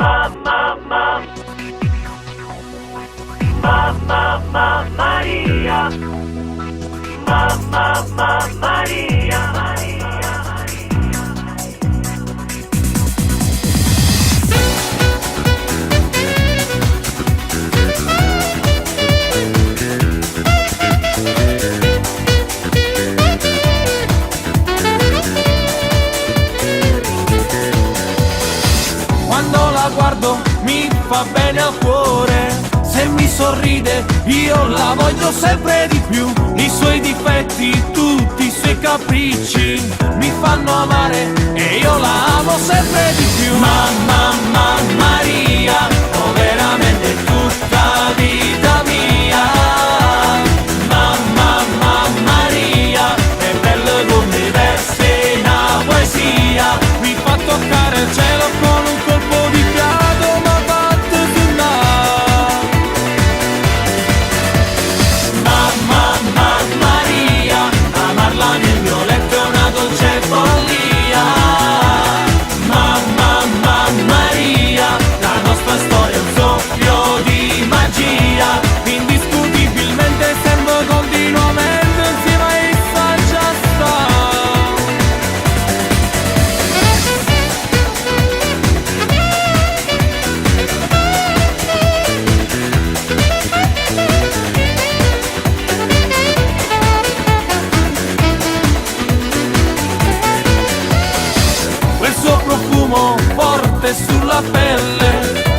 Mamma Maria, Mamma Maria, Maria. Quando la guardo mi fa bene al cuore, se mi sorride io la voglio sempre di più. I suoi difetti, tutti i suoi capricci mi fanno amare e io la amo sempre di più. Mamma Maria, oh veramente tutta vita mia. Mamma Maria, è bello come verse una poesia. Mi fa toccare il cielo con un colpo di fiato, ma batte sul Maria, amarla nel mio letto è una dolce follia. Mamma Maria, la nostra storia è un soffio di magia. Indiscutibilmente siamo continuamente insieme a essa già sta. Quel suo profumo forte sulla pelle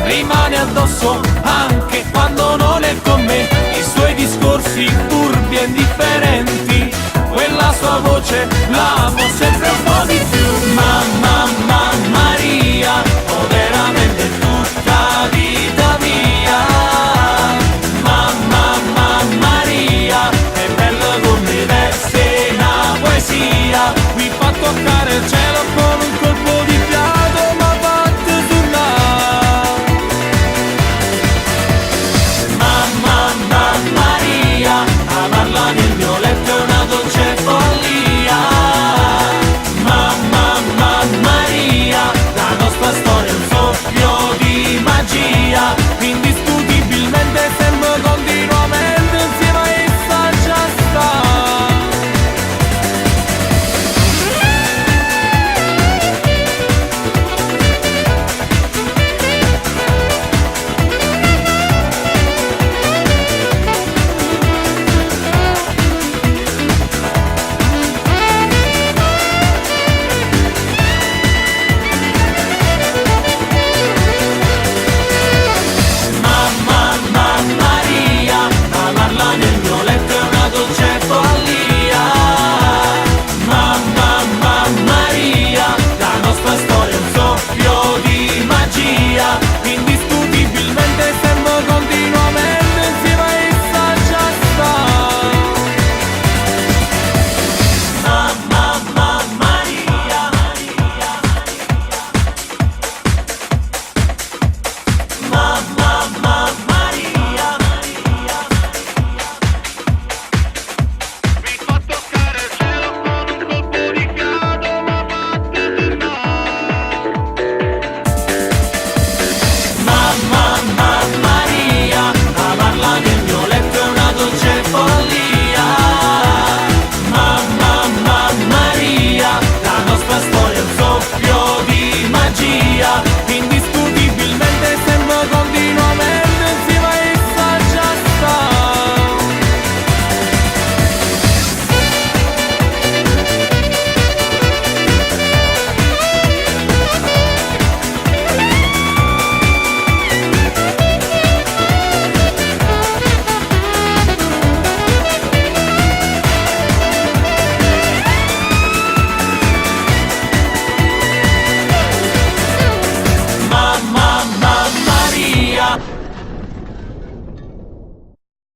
rimane addosso anche quando non è con me. I suoi discorsi furbi e indifferenti, quella sua voce l'amo sempre un po' di più. Mamma